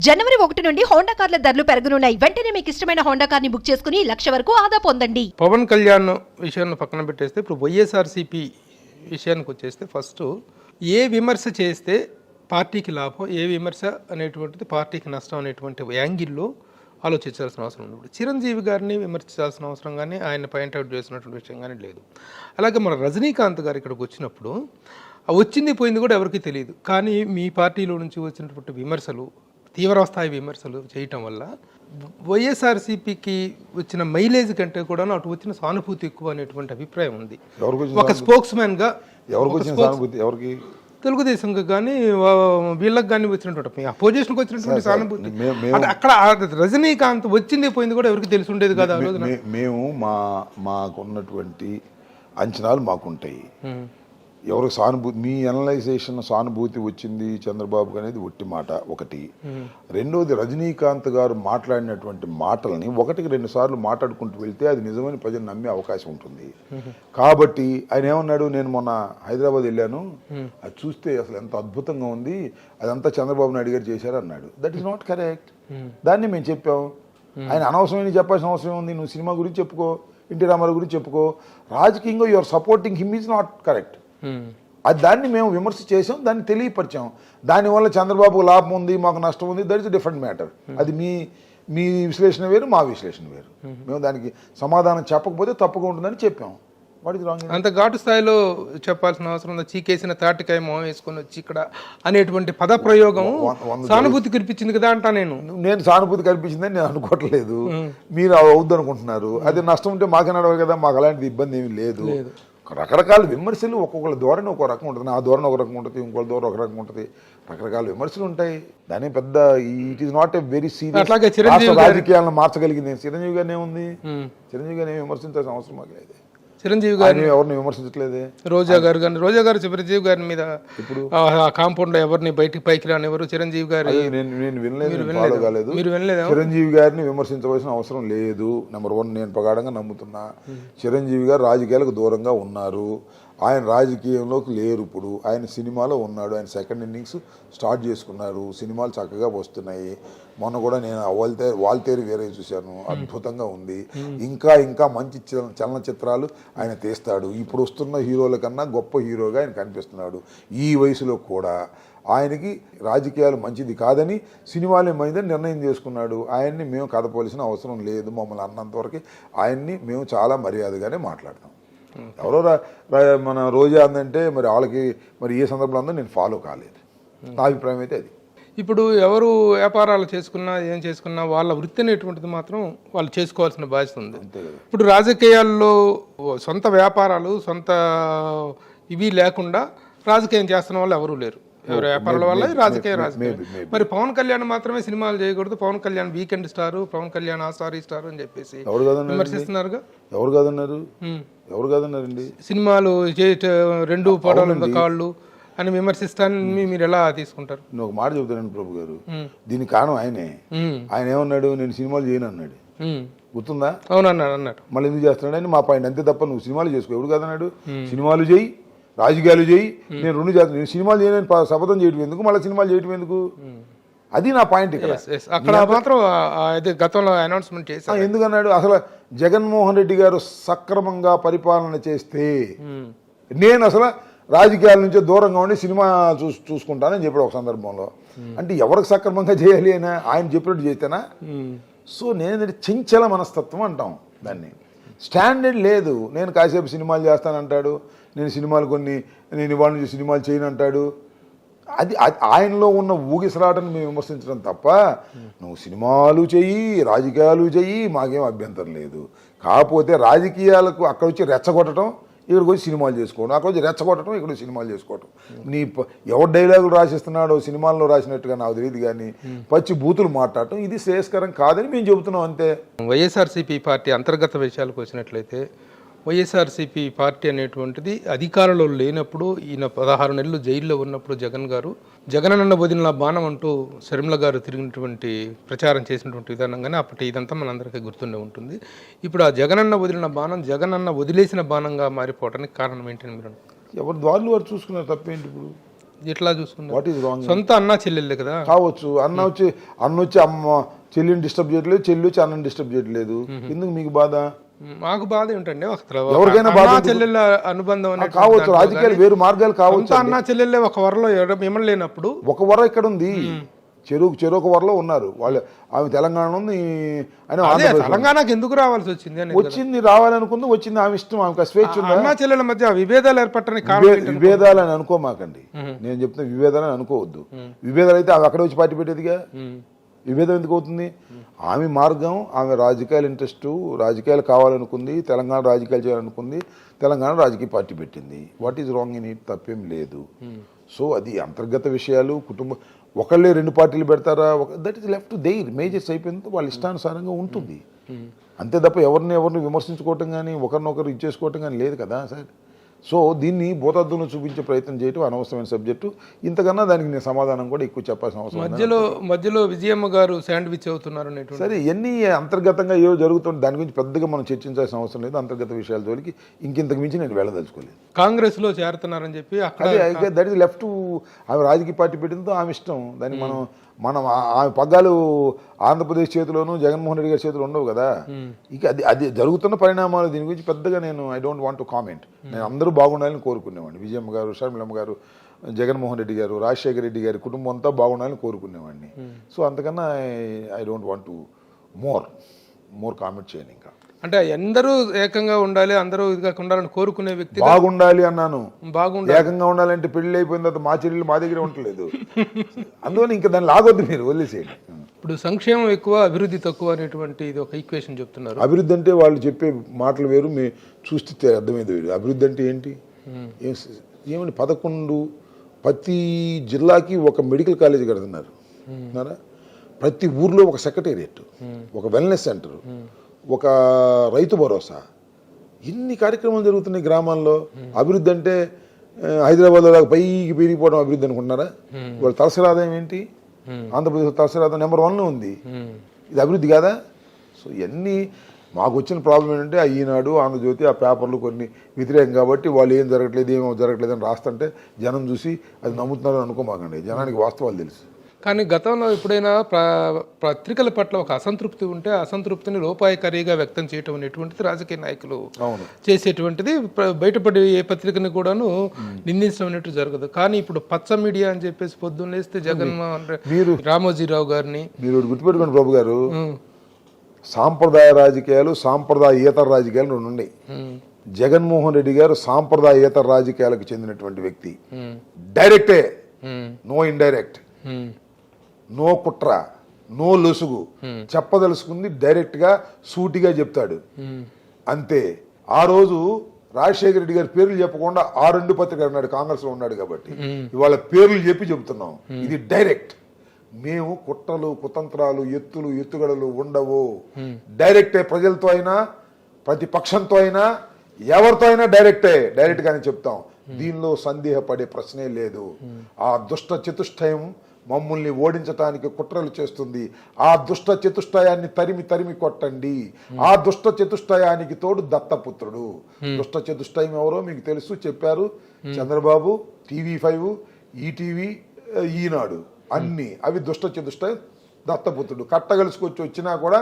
జనవరి 1 నుండి హోండా కార్ల ధరలు పెరగనున్నాయి. వెంటనే మీకు ఇష్టమైన హోండా కార్ని బుక్ చేసుకుని 1,00,000 వరకు ఆదా పొందండి. పవన్ కళ్యాణ్ విషయాన్ని పక్కన పెట్టేస్తే ఇప్పుడు వైఎస్ఆర్సీపీ విషయానికి వచ్చేస్తే ఫస్ట్ ఏ విమర్శ చేస్తే పార్టీకి లాభం, ఏ విమర్శ అనేటువంటిది పార్టీకి నష్టం అనేటువంటి యాంగిల్లో ఆలోచించాల్సిన అవసరం ఉంది. చిరంజీవి గారిని విమర్శించాల్సిన అవసరం కానీ ఆయన పాయింట్అవుట్ చేసినటువంటి విషయం కానీ లేదు. అలాగే మన రజనీకాంత్ గారు ఇక్కడికి వచ్చినప్పుడు వచ్చింది పోయింది కూడా ఎవరికీ తెలియదు. కానీ మీ పార్టీలో నుంచి వచ్చినటువంటి విమర్శలు, తీవ్రస్థాయి విమర్శలు చేయటం వల్ల వైఎస్ఆర్సీపీకి వచ్చిన మైలేజ్ కంటే కూడా అటు వచ్చిన సానుభూతి ఎక్కువ అనేటువంటి అభిప్రాయం ఉంది. ఒక స్పోక్స్ మ్యాన్గా ఎవరికి తెలుగుదేశంకి కానీ వీళ్ళకి కానీ వచ్చినటువంటి అపోజిషన్కి వచ్చినటువంటి సానుభూతి అక్కడ రజనీకాంత్ వచ్చింది పోయింది కూడా ఎవరికి తెలిసి ఉండేది కదా. మేము మాకున్నటువంటి అంచనాలు మాకుంటాయి. ఎవరికి సానుభూతి, మీ అనలైజేషన్ సానుభూతి వచ్చింది చంద్రబాబుకి అనేది ఒట్టి మాట ఒకటి. రెండోది, రజనీకాంత్ గారు మాట్లాడినటువంటి మాటల్ని 1-2 సార్లు మాట్లాడుకుంటూ వెళ్తే అది నిజమని ప్రజలు నమ్మే అవకాశం ఉంటుంది. కాబట్టి ఆయన ఏమన్నాడు, నేను మొన్న హైదరాబాద్ వెళ్ళాను, అది చూస్తే అసలు ఎంత అద్భుతంగా ఉంది, అదంతా చంద్రబాబు నాయుడు గారు చేశారు అన్నాడు. That is not correct. దాన్ని మేము చెప్పాం. ఆయన అనవసరమైన చెప్పాల్సిన అవసరం ఉంది. నువ్వు సినిమా గురించి చెప్పుకో, ఎన్టీ రామారావు గురించి చెప్పుకో, రాజకీయంగా your supporting him is not correct. అది దాన్ని మేము విమర్శ చేసాం, దాన్ని తెలియపరిచాం. దానివల్ల చంద్రబాబుకు లాభం ఉంది, మాకు నష్టం ఉంది, దట్ ఇస్ డిఫరెంట్ మ్యాటర్. అది మీ విశ్లేషణ వేరు, మా విశ్లేషణ వేరు. మేము దానికి సమాధానం చెప్పకపోతే తప్పుగా ఉంటుందని చెప్పాం. అంత ఘాటు స్థాయిలో చెప్పాల్సిన అవసరం ఉంది. చీకేసిన తాటికాయ మొహం వేసుకొని వచ్చి ఇక్కడ అనేటువంటి పద ప్రయోగం సానుభూతి కల్పించింది కదా అంటా. నేను సానుభూతి కల్పించిందని నేను అనుకోవట్లేదు, మీరు అవుద్దు అనుకుంటున్నారు. అది నష్టం ఉంటే మాకే నడవాలి కదా, మాకు అలాంటిది ఇబ్బంది ఏమి లేదు. రకరకాల విమర్శలు, ఒక్కొక్కళ్ళ ధోరణి ఒక రకం ఉంటుంది, నా ధోరణి ఒక రకం ఉంటుంది, ఇంకొకళ్ళ ధోరణి ఒక రకం ఉంటుంది. రకరకాల విమర్శలు ఉంటాయి. దాని పెద్ద it is not a very serious. రాజకీయాలను మార్చగలిగింది చిరంజీవి గారిని ఏముంది, చిరంజీవి గారిని విమర్శించాల్సిన అవసరం మాకు లేదు. చిరంజీవి గారిని ఎవరిని విమర్శించట్లేదే. రోజా గారు కానీ, రోజా గారు చిరంజీవి గారి మీద ఇప్పుడు కాంపౌండ్ ఎవరిని బయటికి పైకి రానివ్వరు. చిరంజీవి గారి నేను వినలేదు. చిరంజీవి గారిని విమర్శించవలసిన అవసరం లేదు. నెంబర్ 1 నేను ప్రగాఢంగా నమ్ముతున్నా. చిరంజీవి గారు రాజకీయాలకు దూరంగా ఉన్నారు. ఆయన రాజకీయంలోకి లేరు. ఇప్పుడు ఆయన సినిమాలో ఉన్నాడు. ఆయన సెకండ్ ఇన్నింగ్స్ స్టార్ట్ చేసుకున్నారు. సినిమాలు చక్కగా వస్తున్నాయి. మొన్న కూడా నేను వాల్తేరు వేరే చూశాను, అద్భుతంగా ఉంది. ఇంకా మంచి చలనచిత్రాలు ఆయన తీస్తాడు. ఇప్పుడు వస్తున్న హీరోల కన్నా గొప్ప హీరోగా ఆయన కనిపిస్తున్నాడు. ఈ వయసులో కూడా ఆయనకి రాజకీయాలు మంచిది కాదని, సినిమాలే మంచిదని నిర్ణయం చేసుకున్నాడు. ఆయన్ని మేము కదపవలసిన అవసరం లేదు. మమ్మల్ని అన్నంతవరకు ఆయన్ని మేము చాలా మర్యాదగానే మాట్లాడతాం. ఎవరో మన రోజా అందంటే మరి వాళ్ళకి మరి ఏ సందర్భంలో అందో నేను ఫాలో కాలేదు. నా అభిప్రాయం అయితే అది. ఇప్పుడు ఎవరు వ్యాపారాలు చేసుకున్నా ఏం చేసుకున్నా వాళ్ళ వృత్తి అనేటువంటిది మాత్రం వాళ్ళు చేసుకోవాల్సిన బాధ్యత ఉంది. ఇప్పుడు రాజకీయాల్లో సొంత వ్యాపారాలు, సొంత ఇవి లేకుండా రాజకీయం చేస్తున్న వాళ్ళు ఎవరూ లేరు. ఎవరు వ్యాపారాల వల్ల రాజకీయం. మరి పవన్ కళ్యాణ్ మాత్రమే సినిమాలు చేయకూడదు, పవన్ కళ్యాణ్ వీకెండ్ స్టార్, పవన్ కళ్యాణ్ ఆ స్టార్ ఈ స్టార్ అని చెప్పేసి విమర్శిస్తున్నారుగా. ఎవరు కాదన్నారండి? సినిమాలు 2 పడాలు కాళ్ళు అని విమర్శిస్తానని మీరు ఎలా తీసుకుంటారు? నేను ఒక మాట చెబుతానండి ప్రభు గారు, దీనికి కారణం ఆయనే. ఆయన ఏమన్నాడు, నేను సినిమాలు చేయను అన్నాడు. గుర్తుందా? అవునన్నాడు. మళ్ళీ ఎందుకు చేస్తున్నాడు అని మా పాయింట్. అంతే తప్ప నువ్వు సినిమాలు చేసుకో. ఎవడు కాదన్నాడు? సినిమాలు చేయి, రాజకీయాలు చేయి, నేను 2 చేస్తాను. నేను సినిమాలు చేయని శపథం చేయడం ఎందుకు, మళ్ళీ సినిమాలు చేయడం ఎందుకు? అది నా పాయింట్. ఇక్కడ అక్కడ మాత్రం గతంలో అనౌన్స్మెంట్ చేశారు. ఎందుకన్నాడు? అసలు జగన్మోహన్ రెడ్డి గారు సక్రమంగా పరిపాలన చేస్తే నేను అసలు రాజకీయాల నుంచి దూరంగా ఉండి సినిమా చూసుకుంటానని చెప్పాడు ఒక సందర్భంలో. అంటే ఎవరికి సక్రమంగా చేయాలి అని ఆయన చెప్పినట్టు చేస్తేనా? సో నేను చంచల మనస్తత్వం అంటాం దాన్ని. స్టాండర్డ్ లేదు. నేను కాసేపు సినిమాలు చేస్తానంటాడు, నేను ఇవాళ నుంచి సినిమాలు చేయను అంటాడు. అది ఆయనలో ఉన్న ఊగిసలాటను మేము విమర్శించడం తప్ప, నువ్వు సినిమాలు చెయ్యి, రాజకీయాలు చెయ్యి, మాకేం అభ్యంతరం లేదు. కాకపోతే రాజకీయాలకు అక్కడ వచ్చి రెచ్చగొట్టడం, ఇక్కడికి వచ్చి సినిమాలు చేసుకోవడం, అక్కడ వచ్చి రెచ్చగొట్టడం, ఇక్కడ సినిమాలు చేసుకోవడం. ఎవరు డైలాగులు రాసిస్తున్నాడో సినిమాల్లో రాసినట్టుగా నాకు తెలియదు, కానీ పచ్చి బూతులు మాట్లాడటం ఇది శ్రేయస్కరం కాదని మేము చెబుతున్నాం అంతే. వైఎస్ఆర్సీపీ పార్టీ అంతర్గత విషయాలకు వచ్చినట్లయితే, వైఎస్ఆర్సీపీ పార్టీ అనేటువంటిది అధికారంలో లేనప్పుడు, ఈయన 16 నెలలు జైల్లో ఉన్నప్పుడు జగనన్న వదిలిన బాణం అంటూ శర్మిల గారు తిరిగినటువంటి ప్రచారం చేసినటువంటి విధానంగానే అప్పటి ఇదంతా మనందరికీ గుర్తుండే ఉంటుంది. ఇప్పుడు ఆ జగనన్న వదిలిన బాణం జగనన్న వదిలేసిన బాణంగా మారిపోవడానికి కారణం ఏంటని మీరు? ఎవరి దారులు వారు చూసుకున్నారు, తప్పేంటి? ఇప్పుడు ఎట్లా చూసుకున్నారు? What is wrong? సొంత అన్నా చెల్లెళ్ళే కదా కావచ్చు. అన్న వచ్చి అమ్మ చెల్లిని డిస్టర్బ్ చేయట్లేదు, చెల్లి వచ్చి అన్నని డిస్టర్బ్ చేయట్లేదు. ఎందుకు మీకు బాధ? మాకు బాధ ఏంటండి, ఎవరికైనా బాధ అన్నా చెల్లెళ్ళ అనుబంధం అనేది కావచ్చు. రాజకీయాలు వేరు మార్గాలు కావచ్చు. సొంత అన్నా చెల్లెళ్ళే ఒక వరలో మిమ్మల్ని లేనప్పుడు ఒక వర ఇక్కడ ఉంది, చెరుకు వరలో ఉన్నారు వాళ్ళు. ఆమె తెలంగాణ ఉంది అని అదే తెలంగాణకి ఎందుకు రావాల్సి వచ్చింది అని వచ్చింది, రావాలనుకుంది, వచ్చింది. ఆమె ఇష్టం, ఆమెకు స్వేచ్ఛ ఉంది. అన్నా చెల్లెల మధ్య విభేదాలు ఏర్పడటానికి కారణం ఏంటంటే విభేదాలని అనుకోమాకండి. నేను చెప్తున్నా విభేదాలని అనుకోవద్దు. విభేదాలు అయితే ఆమె అక్కడ వచ్చి పార్టీ పెట్టేదిగా. విభేదం ఎందుకు అవుతుంది? ఆమె మార్గం, ఆమె రాజకీయాల ఇంట్రెస్ట్, రాజకీయాలు కావాలనుకుంది, తెలంగాణ రాజకీయాలు చేయాలనుకుంది, తెలంగాణ రాజకీయ పార్టీ పెట్టింది. What is wrong in it? తప్పేం లేదు. సో అది అంతర్గత విషయాలు. కుటుంబం ఒకళ్ళే 2 పార్టీలు పెడతారా? That is left their majors అయిపోయింది, వాళ్ళ ఇష్టానుసారంగా ఉంటుంది. అంతే తప్ప ఎవరిని విమర్శించుకోవటం కానీ ఒకరినొకరు ఇచ్చేసుకోవటం కానీ లేదు కదా సార్. సో దీన్ని భూతద్దంలో చూపించే ప్రయత్నం చేయటం అనవసరమైన సబ్జెక్టు. ఇంతకన్నా దానికి నేను సమాధానం కూడా ఎక్కువ చెప్పాల్సిన అవసరం. మధ్యలో విజయమ్మ గారు శాండ్విచ్ అవుతున్నారు అనేటువంటి సరే, ఇవన్నీ అంతర్గతంగా ఏవో జరుగుతుంది. దాని గురించి పెద్దగా మనం చర్చించాల్సిన అవసరం లేదు. అంతర్గత విషయాల జోలికి ఇంకింతకు మించి నేను వెళ్ళదలుచుకోలేదు. కాంగ్రెస్ లో చేరుతున్నారని చెప్పి అదే దట్ ఈస్ లెఫ్ట్. ఆమె రాజకీయ పార్టీ పెట్టిందో ఆమె ఇష్టం. దాన్ని మనం ఆమె పగ్గాలు ఆంధ్రప్రదేశ్ చేతిలోనూ జగన్మోహన్ రెడ్డి గారి చేతిలో ఉండవు కదా. ఇక అది జరుగుతున్న పరిణామాలు. దీని గురించి పెద్దగా నేను I don't want to comment. నేను అందరూ బాగుండాలని కోరుకునేవాడిని. విజయమ్మ గారు, షర్మిలమ్మ గారు, జగన్మోహన్ రెడ్డి గారు, రాజశేఖర రెడ్డి గారి కుటుంబం అంతా బాగుండాలని కోరుకునేవాడిని. సో అంతకన్నా I don't want to more comment చేయను. ఇంకా అంటే అందరూ ఏకంగా ఉండాలి, అందరూ ఇదిగా ఉండాలని కోరుకునే వ్యక్తి. బాగుండాలి అన్నాను. బాగుండాలి, ఏకంగా ఉండాలంటే పెళ్లి అయిపోయిన తర్వాత మా చెల్లెలు మా దగ్గర ఉండలేదు. అందువల్ల ఇంకా దాన్ని లాగొద్దు, మీరు వదిలేసేయండి. ఇప్పుడు సంక్షేమం ఎక్కువ, అభివృద్ధి తక్కువ అనేటువంటి ఇది ఒక ఈక్వేషన్ చెప్తున్నారు. అభివృద్ధి అంటే వాళ్ళు చెప్పే మాటలు వేరు, చూస్తే అర్థమైంది వేరు. అభివృద్ధి అంటే ఏంటి? ఏమండి 11 ప్రతి జిల్లాకి ఒక మెడికల్ కాలేజ్ కడుతున్నారు. ప్రతి ఊర్లో ఒక సెక్రటేరియట్, ఒక వెల్నెస్ సెంటర్, ఒక రైతు భరోసా, ఇన్ని కార్యక్రమాలు జరుగుతున్నాయి గ్రామాల్లో. అభివృద్ధి అంటే హైదరాబాద్లో పైకి పెరిగిపోవడం అభివృద్ధి అనుకుంటున్నారా? వాళ్ళ తలసరి ఆదాయం ఏంటి? ఆంధ్రప్రదేశ్ తలసరి ఆదాయం నెంబర్ 1 ఉంది. ఇది అభివృద్ధి కాదా? సో ఇవన్నీ మాకు వచ్చిన ప్రాబ్లం ఏంటంటే ఈనాడు, ఆంధ్రజ్యోతి, ఆ పేపర్లు కొన్ని వ్యతిరేకం కాబట్టి వాళ్ళు ఏం జరగట్లేదు అని రాస్తుంటే జనం చూసి అది నమ్ముతున్నారని అనుకోమాకండి. జనానికి వాస్తవాలు తెలుసు. కానీ గతంలో ఎప్పుడైనా పత్రికల పట్ల ఒక అసంతృప్తి ఉంటే అసంతృప్తిని లోపాయకారిగా వ్యక్తం చేయటం అనేటువంటిది రాజకీయ నాయకులు చేసేటువంటిది. బయటపడి ఏ పత్రికని కూడాను నిందించడం అనేట్టు జరగదు. కానీ ఇప్పుడు పచ్చ మీడియా అని చెప్పేసి పొద్దున్న లేస్తే జగన్మోహన్ రెడ్డి, రామోజీరావు గారిని మీరు గుర్తుపెట్టుకోండి బాబు గారు. సాంప్రదాయ రాజకీయాలు, సాంప్రదాయేతర రాజకీయాలు 2 ఉన్నాయి. జగన్మోహన్ రెడ్డి గారు సాంప్రదాయేతర రాజకీయాలకు చెందినటువంటి వ్యక్తి. డైరెక్టే, నో ఇండైరెక్ట్, నో కుట్ర, నో లొసుగు. చెప్పదలుచుకుంది డైరెక్ట్ గా సూటిగా చెప్తాడు అంతే. ఆ రోజు రాజశేఖర రెడ్డి గారి పేర్లు చెప్పకుండా 6 పత్రిక అన్నాడు, కాంగ్రెస్ లో ఉన్నాడు కాబట్టి. ఇవాళ పేర్లు చెప్పి చెబుతున్నాం. ఇది డైరెక్ట్. మేము కుట్రలు, కుతంత్రాలు, ఎత్తుగడలు ఉండవు. డైరెక్టే. ప్రజలతో అయినా, ప్రతిపక్షంతో అయినా, ఎవరితో అయినా డైరెక్ట్ గానే చెప్తాం. దీనిలో సందేహపడే ప్రశ్నే లేదు. ఆ దుష్ట చతుష్టయం మమ్మల్ని ఓడించడానికి కుట్రలు చేస్తుంది. ఆ దుష్ట చతుష్టయాన్ని తరిమి కొట్టండి. ఆ దుష్ట చతుష్టయానికి తోడు దత్తపుత్రుడు. దుష్ట చతుష్టయం ఎవరో మీకు తెలుసు, చెప్పారు. చంద్రబాబు, TV5, ఈటీవీ, ఈనాడు, అన్ని అవి దుష్ట చతుష్టయం. దత్తపుత్రుడు కట్టగలుసుకొచ్చి వచ్చినా కూడా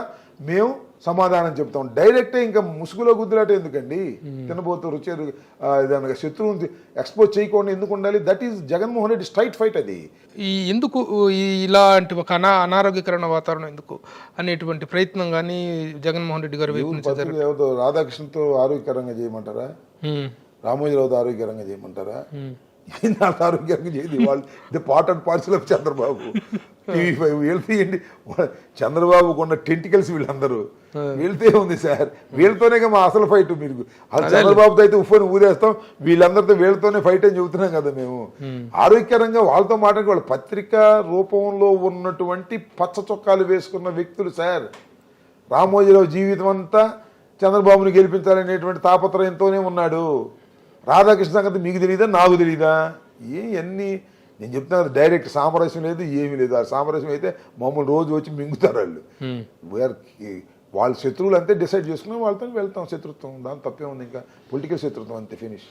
మేము సమాధానం చెప్తాం. డైరెక్టే. ఇంకా ముసుగులో గుద్దులాట ఎందుకండి? తినబోతూ రుచి దానికి శత్రువుని ఎక్స్పోజ్ చేయకుండా ఎందుకు ఉండాలి? That is Jaganmohan Reddy straight fight. అది ఎందుకు ఇలాంటి ఒక అనారోగ్యకరమైన వాతావరణం ఎందుకు అనేటువంటి ప్రయత్నం కానీ జగన్మోహన్ రెడ్డి గారు రాధాకృష్ణతో ఆరోగ్యకరంగా చేయమంటారా? రామోజీరావుతో ఆరోగ్యకరంగా చేయమంటారా? ఆరోగ్యంగా చేయదు. వాళ్ళు the part and parcel of Chandrababu. TV5 వెళ్తేయండి. చంద్రబాబుకు ఉన్న టెంటికల్స్ వీళ్ళందరూ వెళ్తే ఉంది సార్. వీళ్ళతోనే మా అసలు ఫైట్. మీరు చంద్రబాబుతో అయితే ఉఫ్ఫని ఊదేస్తాం, వీళ్ళందరితో వీళ్ళతోనే ఫైట్ అని చెబుతున్నాం కదా మేము. ఆరోగ్యకరంగా వాళ్ళతో మాట్లాడి వాళ్ళ పత్రికా రూపంలో ఉన్నటువంటి పచ్చ చొక్కాలు వేసుకున్న వ్యక్తులు సార్. రామోజీరావు జీవితం అంతా చంద్రబాబుని గెలిపించాలనేటువంటి తాపత్రయంతోనే ఉన్నాడు. రాధాకృష్ణ సంగతి మీకు తెలియదా, నాకు తెలియదా? అన్నీ నేను చెప్తున్నా. డైరెక్ట్ సామరస్యం లేదు, ఏమీ లేదు. ఆ సామరస్యం అయితే మమ్మల్ని రోజు వచ్చి మింగుతారు వాళ్ళు. వాళ్ళ శత్రువులు అంతే డిసైడ్ చేసుకుని వాళ్ళతో వెళ్తాం. శత్రుత్వం దాని తప్పే ఉంది. ఇంకా పొలిటికల్ శత్రుత్వం అంతే, ఫినిష్.